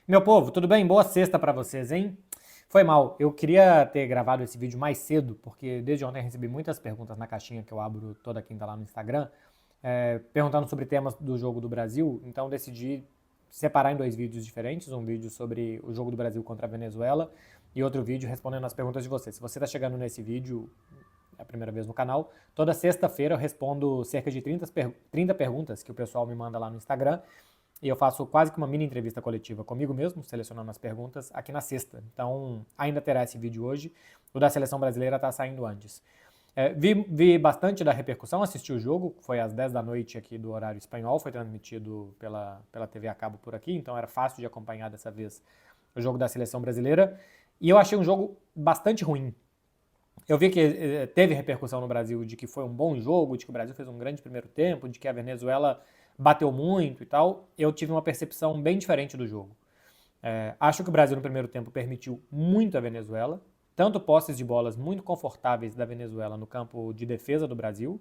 Meu povo, tudo bem? Boa sexta pra vocês, hein? Foi mal, eu queria ter gravado esse vídeo mais cedo, porque desde ontem recebi muitas perguntas na caixinha que eu abro toda quinta lá no Instagram, perguntando sobre temas do jogo do Brasil, então decidi separar em dois vídeos diferentes, um vídeo sobre o jogo do Brasil contra a Venezuela e outro vídeo respondendo as perguntas de vocês. Se você está chegando nesse vídeo, é a primeira vez no canal, toda sexta-feira eu respondo cerca de 30 perguntas que o pessoal me manda lá no Instagram, e eu faço quase que uma mini entrevista coletiva comigo mesmo, selecionando as perguntas, aqui na sexta. Então, ainda terá esse vídeo hoje. O da seleção brasileira está saindo antes. Vi bastante da repercussão, assisti o jogo, foi às 10 da noite aqui do horário espanhol, foi transmitido pela TV a cabo por aqui, então era fácil de acompanhar dessa vez o jogo da seleção brasileira. E eu achei um jogo bastante ruim. Eu vi que teve repercussão no Brasil de que foi um bom jogo, de que o Brasil fez um grande primeiro tempo, de que a Venezuela bateu muito e tal. Eu tive uma percepção bem diferente do jogo. Acho que o Brasil no primeiro tempo permitiu muito a Venezuela, tanto posses de bolas muito confortáveis da Venezuela no campo de defesa do Brasil.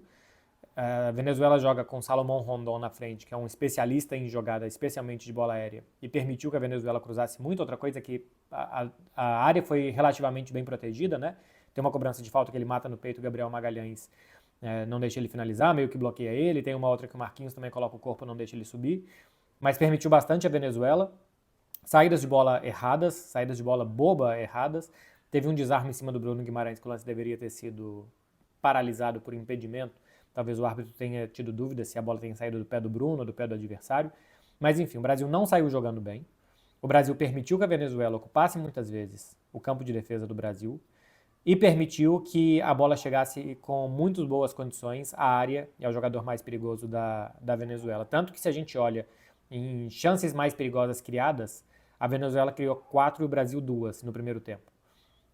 A Venezuela joga com Salomão Rondon na frente, que é um especialista em jogada, especialmente de bola aérea, e permitiu que a Venezuela cruzasse muito. Outra coisa é que a área foi relativamente bem protegida, né? Tem uma cobrança de falta que ele mata no peito o Gabriel Magalhães, não deixa ele finalizar, meio que bloqueia ele. Tem uma outra que o Marquinhos também coloca o corpo, não deixa ele subir. Mas permitiu bastante a Venezuela. Saídas de bola erradas, saídas de bola boba erradas. Teve um desarme em cima do Bruno Guimarães, que o lance deveria ter sido paralisado por impedimento. Talvez o árbitro tenha tido dúvida se a bola tenha saído do pé do Bruno ou do pé do adversário. Mas enfim, o Brasil não saiu jogando bem. O Brasil permitiu que a Venezuela ocupasse muitas vezes o campo de defesa do Brasil e permitiu que a bola chegasse com muito boas condições à área e ao jogador mais perigoso da Venezuela. Tanto que se a gente olha em chances mais perigosas criadas, a Venezuela criou 4 e o Brasil 2 no primeiro tempo.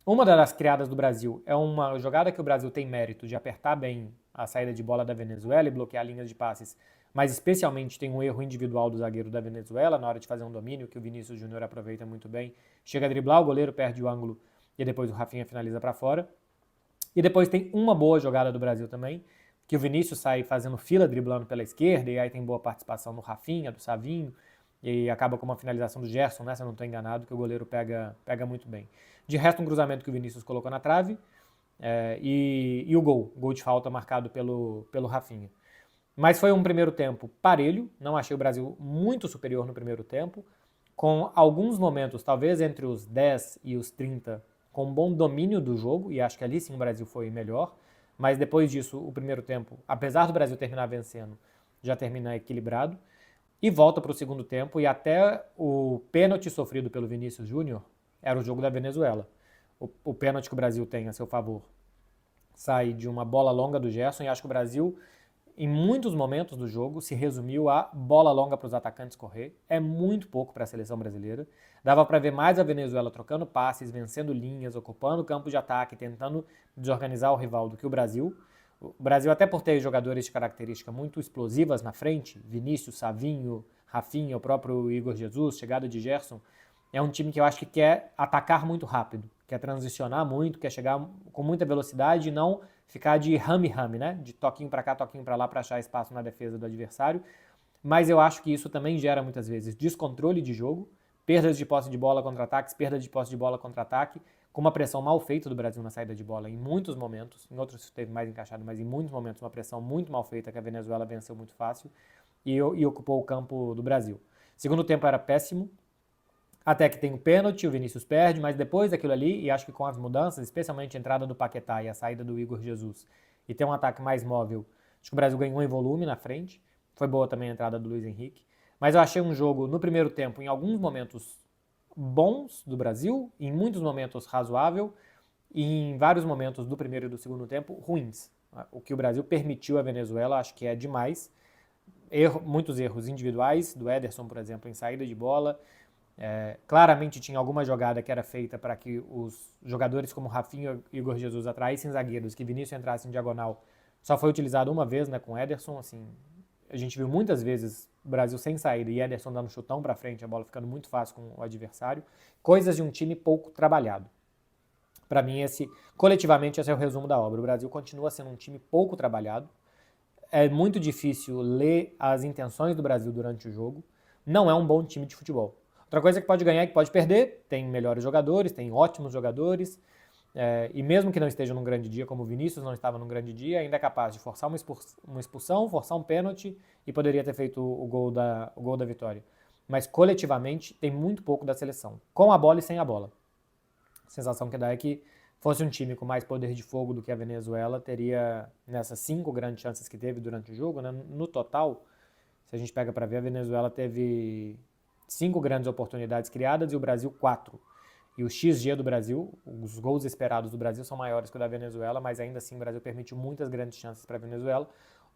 Uma das criadas do Brasil é uma jogada que o Brasil tem mérito de apertar bem a saída de bola da Venezuela e bloquear linhas de passes, mas especialmente tem um erro individual do zagueiro da Venezuela na hora de fazer um domínio, que o Vinícius Júnior aproveita muito bem. Chega a driblar, o goleiro perde o ângulo e depois o Rafinha finaliza para fora. E depois tem uma boa jogada do Brasil também, que o Vinícius sai fazendo fila, driblando pela esquerda, e aí tem boa participação do Rafinha, do Savinho, e acaba com uma finalização do Gerson, né, se eu não estou enganado, que o goleiro pega muito bem. De resto, um cruzamento que o Vinícius colocou na trave, e o gol de falta marcado pelo Rafinha. Mas foi um primeiro tempo parelho, não achei o Brasil muito superior no primeiro tempo, com alguns momentos, talvez entre os 10 e os 30, com um bom domínio do jogo, e acho que ali sim o Brasil foi melhor, mas depois disso, o primeiro tempo, apesar do Brasil terminar vencendo, já termina equilibrado, e volta para o segundo tempo, e até o pênalti sofrido pelo Vinícius Júnior era o jogo da Venezuela. O pênalti que o Brasil tem a seu favor sai de uma bola longa do Gerson, e acho que o Brasil, em muitos momentos do jogo, se resumiu a bola longa para os atacantes correr. É muito pouco para a seleção brasileira. Dava para ver mais a Venezuela trocando passes, vencendo linhas, ocupando o campo de ataque, tentando desorganizar o rival do que o Brasil. O Brasil, até por ter jogadores de característica muito explosivas na frente, Vinícius, Savinho, Rafinha, o próprio Igor Jesus, chegada de Gerson, é um time que eu acho que quer atacar muito rápido, quer transicionar muito, quer chegar com muita velocidade e não ficar de rame-rame, né? De toquinho para cá, toquinho para lá para achar espaço na defesa do adversário. Mas eu acho que isso também gera muitas vezes descontrole de jogo, perdas de posse de bola contra-ataques, perda de posse de bola contra-ataque, com uma pressão mal feita do Brasil na saída de bola em muitos momentos, em outros esteve mais encaixado, mas em muitos momentos uma pressão muito mal feita que a Venezuela venceu muito fácil e ocupou o campo do Brasil. Segundo tempo era péssimo, até que tem o pênalti, o Vinícius perde, mas depois daquilo ali, e acho que com as mudanças, especialmente a entrada do Paquetá e a saída do Igor Jesus, e ter um ataque mais móvel, acho que o Brasil ganhou em volume na frente. Foi boa também a entrada do Luiz Henrique. Mas eu achei um jogo, no primeiro tempo, em alguns momentos bons do Brasil, em muitos momentos razoável, e em vários momentos do primeiro e do segundo tempo ruins. O que o Brasil permitiu à Venezuela, acho que é demais. Muitos erros individuais, do Ederson, por exemplo, em saída de bola. Claramente tinha alguma jogada que era feita para que os jogadores como Rafinha e Igor Jesus atraíssem zagueiros, que Vinícius entrasse em diagonal. Só foi utilizado uma vez, né, com Ederson, assim, a gente viu muitas vezes o Brasil sem saída e Ederson dando chutão para frente, a bola ficando muito fácil com o adversário. Coisas de um time pouco trabalhado. Para mim, coletivamente, esse é o resumo da obra. O Brasil continua sendo um time pouco trabalhado. É muito difícil ler as intenções do Brasil durante o jogo. Não é um bom time de futebol. Outra coisa que pode ganhar e que pode perder, tem melhores jogadores, tem ótimos jogadores, e mesmo que não esteja num grande dia, como o Vinícius não estava num grande dia, ainda é capaz de forçar uma expulsão, forçar um pênalti e poderia ter feito o gol da vitória. Mas coletivamente tem muito pouco da seleção, com a bola e sem a bola. A sensação que dá é que fosse um time com mais poder de fogo do que a Venezuela, teria nessas 5 grandes chances que teve durante o jogo, né, no total, se a gente pega para ver, a Venezuela teve 5 grandes oportunidades criadas e o Brasil 4. E o XG do Brasil, os gols esperados do Brasil são maiores que o da Venezuela, mas ainda assim o Brasil permitiu muitas grandes chances para a Venezuela.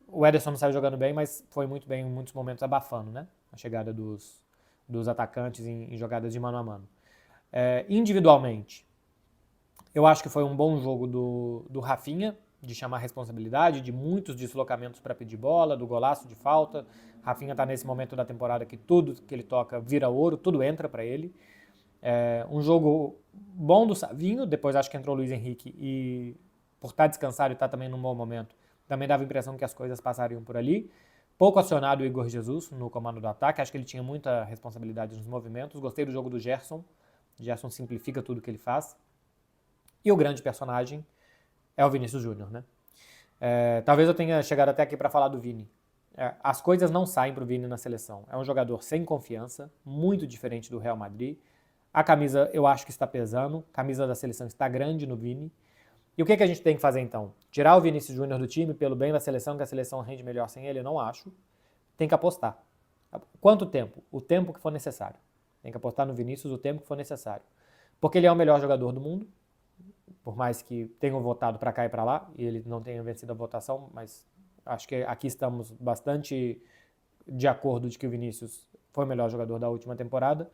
O Ederson não saiu jogando bem, mas foi muito bem em muitos momentos abafando, né? A chegada dos atacantes em jogadas de mano a mano. Individualmente, eu acho que foi um bom jogo do Rafinha, de chamar responsabilidade, de muitos deslocamentos para pedir bola, do golaço de falta. Rafinha está nesse momento da temporada que tudo que ele toca vira ouro, tudo entra para ele. Um jogo bom do Savinho, depois acho que entrou o Luiz Henrique e por estar descansado e estar também num bom momento, também dava a impressão que as coisas passariam por ali. Pouco acionado o Igor Jesus no comando do ataque, acho que ele tinha muita responsabilidade nos movimentos. Gostei do jogo do Gerson, Gerson simplifica tudo que ele faz. E o grande personagem é o Vinícius Júnior, né? Talvez eu tenha chegado até aqui para falar do Vini. As coisas não saem para o Vini na seleção. É um jogador sem confiança, muito diferente do Real Madrid. A camisa eu acho que está pesando, a camisa da seleção está grande no Vini. E o que a gente tem que fazer então? Tirar o Vinícius Júnior do time pelo bem da seleção, que a seleção rende melhor sem ele? Eu não acho. Tem que apostar. Quanto tempo? O tempo que for necessário. Tem que apostar no Vinícius o tempo que for necessário. Porque ele é o melhor jogador do mundo, por mais que tenham votado para cá e para lá, e ele não tenha vencido a votação, mas acho que aqui estamos bastante de acordo de que o Vinícius foi o melhor jogador da última temporada.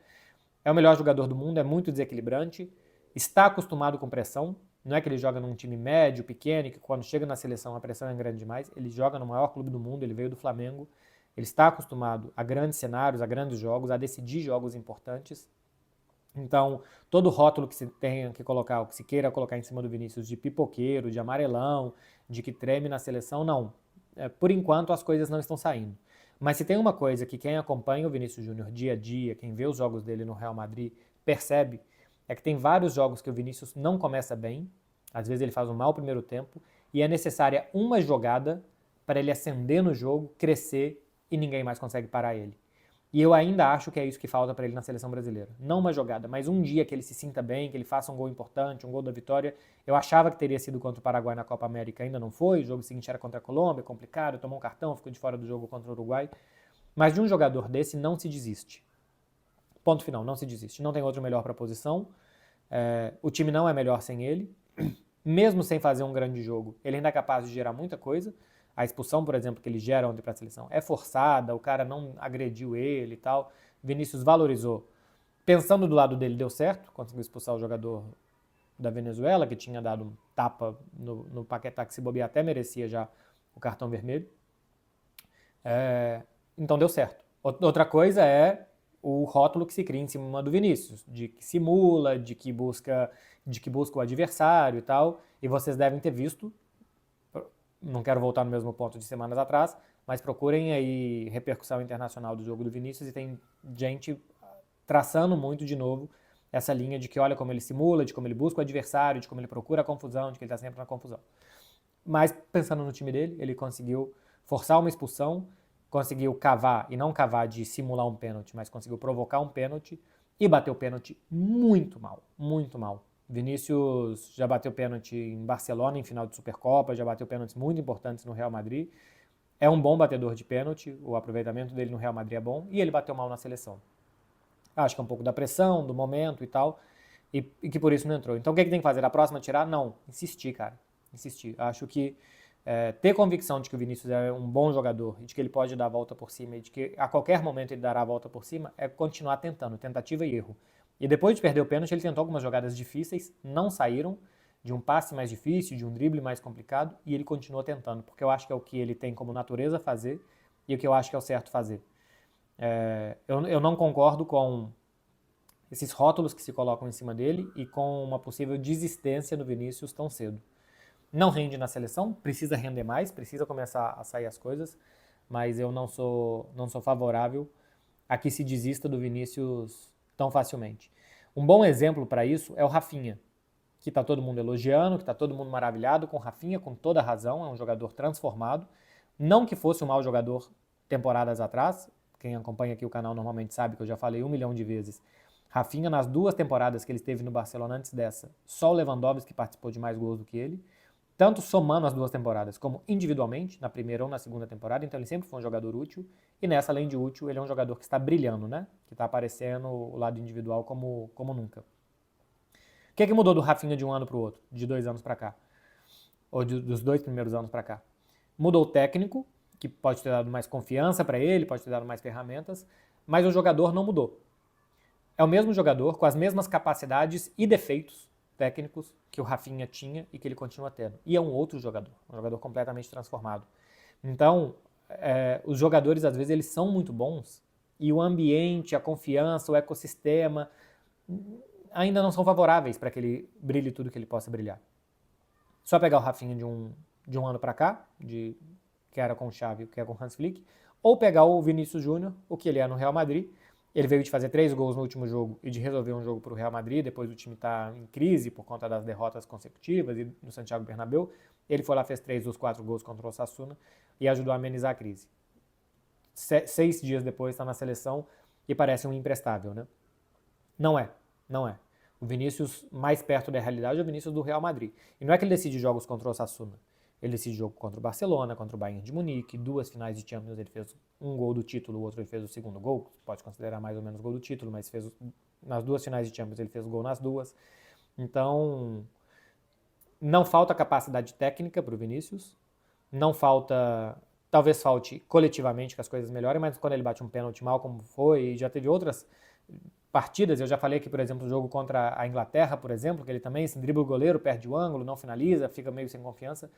É o melhor jogador do mundo, é muito desequilibrante, está acostumado com pressão, não é que ele joga num time médio, pequeno, e que quando chega na seleção a pressão é grande demais, ele joga no maior clube do mundo, ele veio do Flamengo, ele está acostumado a grandes cenários, a grandes jogos, a decidir jogos importantes. Então, todo rótulo que se tenha que colocar, ou que se queira colocar em cima do Vinícius de pipoqueiro, de amarelão, de que treme na seleção, não. Por enquanto as coisas não estão saindo. Mas se tem uma coisa que quem acompanha o Vinícius Júnior dia a dia, quem vê os jogos dele no Real Madrid, percebe, é que tem vários jogos que o Vinícius não começa bem, às vezes ele faz um mau primeiro tempo, e é necessária uma jogada para ele ascender no jogo, crescer, e ninguém mais consegue parar ele. E eu ainda acho que é isso que falta para ele na seleção brasileira. Não uma jogada, mas um dia que ele se sinta bem, que ele faça um gol importante, um gol da vitória. Eu achava que teria sido contra o Paraguai na Copa América, ainda não foi. O jogo seguinte era contra a Colômbia, complicado, tomou um cartão, ficou de fora do jogo contra o Uruguai. Mas de um jogador desse não se desiste. Ponto final, não se desiste. Não tem outro melhor para a posição. O time não é melhor sem ele. Mesmo sem fazer um grande jogo, ele ainda é capaz de gerar muita coisa. A expulsão, por exemplo, que ele gera ontem para a seleção é forçada, o cara não agrediu ele e tal. Vinícius valorizou. Pensando do lado dele, deu certo, conseguiu expulsar o jogador da Venezuela, que tinha dado um tapa no Paquetá, que se bobear até merecia já o cartão vermelho. Então deu certo. Outra coisa é o rótulo que se cria em cima do Vinícius, de que simula, de que busca o adversário e tal. E vocês devem ter visto, não quero voltar no mesmo ponto de semanas atrás, mas procurem aí repercussão internacional do jogo do Vinícius e tem gente traçando muito de novo essa linha de que olha como ele simula, de como ele busca o adversário, de como ele procura a confusão, de que ele está sempre na confusão. Mas pensando no time dele, ele conseguiu forçar uma expulsão, conseguiu cavar, e não cavar de simular um pênalti, mas conseguiu provocar um pênalti e bateu o pênalti muito mal, muito mal. Vinícius já bateu pênalti em Barcelona em final de Supercopa, já bateu pênaltis muito importantes no Real Madrid. É um bom batedor de pênalti, o aproveitamento dele no Real Madrid é bom, e ele bateu mal na seleção. Acho que é um pouco da pressão, do momento e tal, e que por isso não entrou. Então o que tem que fazer? A próxima tirar? Não, insistir, cara. Insistir. Acho que ter convicção de que o Vinícius é um bom jogador e de que ele pode dar a volta por cima e de que a qualquer momento ele dará a volta por cima é continuar tentando, tentativa e erro. E depois de perder o pênalti, ele tentou algumas jogadas difíceis, não saíram, de um passe mais difícil, de um drible mais complicado, e ele continuou tentando, porque eu acho que é o que ele tem como natureza fazer e o que eu acho que é o certo fazer. Eu não concordo com esses rótulos que se colocam em cima dele e com uma possível desistência no Vinícius tão cedo. Não rende na seleção, precisa render mais, precisa começar a sair as coisas, mas eu não sou favorável a que se desista do Vinícius tão facilmente. Um bom exemplo para isso é o Rafinha, que está todo mundo elogiando, que está todo mundo maravilhado com o Rafinha, com toda razão, é um jogador transformado. Não que fosse um mau jogador temporadas atrás, quem acompanha aqui o canal normalmente sabe que eu já falei 1 milhão de vezes. Rafinha, nas 2 temporadas que ele esteve no Barcelona antes dessa, só o Lewandowski participou de mais gols do que ele, tanto somando as 2 temporadas como individualmente, na primeira ou na segunda temporada, então ele sempre foi um jogador útil, e nessa, além de útil, ele é um jogador que está brilhando, né? Que está aparecendo o lado individual como nunca. O que mudou do Rafinha de um ano para o outro, de 2 anos para cá? Ou dos 2 primeiros anos para cá? Mudou o técnico, que pode ter dado mais confiança para ele, pode ter dado mais ferramentas, mas o jogador não mudou. É o mesmo jogador, com as mesmas capacidades e defeitos técnicos que o Rafinha tinha e que ele continua tendo. E é um outro jogador, um jogador completamente transformado. Então, os jogadores, às vezes, eles são muito bons e o ambiente, a confiança, o ecossistema ainda não são favoráveis para que ele brilhe tudo que ele possa brilhar. Só pegar o Rafinha de um ano para cá, que era com o Xavi, que é com o Hans Flick, ou pegar o Vinícius Júnior, o que ele é no Real Madrid. Ele veio de fazer 3 gols no último jogo e de resolver um jogo para o Real Madrid, depois o time está em crise por conta das derrotas consecutivas e no Santiago Bernabéu. Ele foi lá, fez 3 dos 4 gols contra o Osasuna e ajudou a amenizar a crise. 6 dias depois está na seleção e parece um imprestável, né? Não é. O Vinícius mais perto da realidade é o Vinícius do Real Madrid. E não é que ele decide jogos contra o Osasuna. Ele decide jogo contra o Barcelona, contra o Bayern de Munique, 2 finais de Champions, ele fez um gol do título, o outro ele fez o segundo gol, pode considerar mais ou menos gol do título, mas fez nas 2 finais de Champions ele fez o gol nas 2. Então, não falta capacidade técnica para o Vinícius, não falta, talvez falte coletivamente que as coisas melhorem, mas quando ele bate um pênalti mal como foi, e já teve outras partidas, eu já falei aqui, por exemplo, o jogo contra a Inglaterra, por exemplo, que ele também se dribla o goleiro, perde o ângulo, não finaliza, fica meio sem confiança.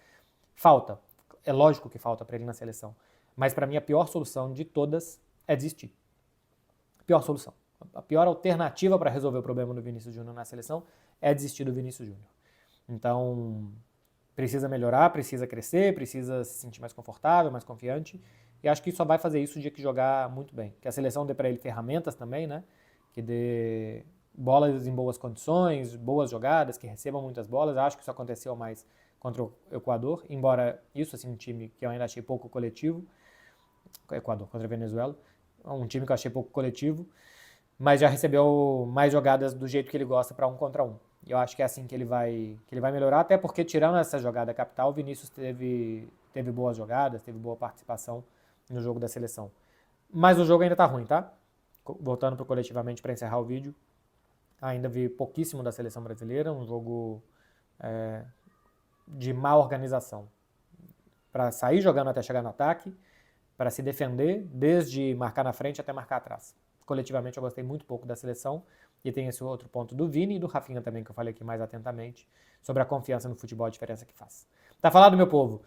Falta. É lógico que falta para ele na seleção. Mas para mim a pior solução de todas é desistir. Pior solução. A pior alternativa para resolver o problema do Vinícius Júnior na seleção é desistir do Vinícius Júnior. Então, precisa melhorar, precisa crescer, precisa se sentir mais confortável, mais confiante. E acho que só vai fazer isso o dia que jogar muito bem. Que a seleção dê para ele ferramentas também, né? Que dê bolas em boas condições, boas jogadas, que recebam muitas bolas. Acho que isso aconteceu mais contra o Equador, embora isso, assim, um time que eu ainda achei pouco coletivo, Equador contra a Venezuela, um time que eu achei pouco coletivo, mas já recebeu mais jogadas do jeito que ele gosta para 1 contra 1. E eu acho que é assim que ele vai melhorar, até porque tirando essa jogada capital, o Vinícius teve boas jogadas, teve boa participação no jogo da seleção. Mas o jogo ainda tá ruim, tá? Voltando pro coletivamente para encerrar o vídeo, ainda vi pouquíssimo da seleção brasileira, um jogo de má organização. Para sair jogando até chegar no ataque, para se defender, desde marcar na frente até marcar atrás. Coletivamente eu gostei muito pouco da seleção, e tem esse outro ponto do Vini e do Rafinha também, que eu falei aqui mais atentamente, sobre a confiança no futebol, a diferença que faz. Tá falado, meu povo?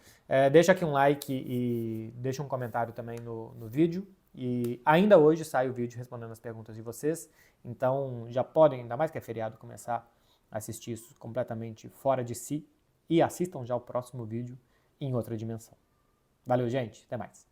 Deixa aqui um like e deixa um comentário também no vídeo. E ainda hoje sai o vídeo respondendo as perguntas de vocês, então já podem, ainda mais que é feriado, começar a assistir isso completamente fora de si e assistam já o próximo vídeo em outra dimensão. Valeu, gente. Até mais.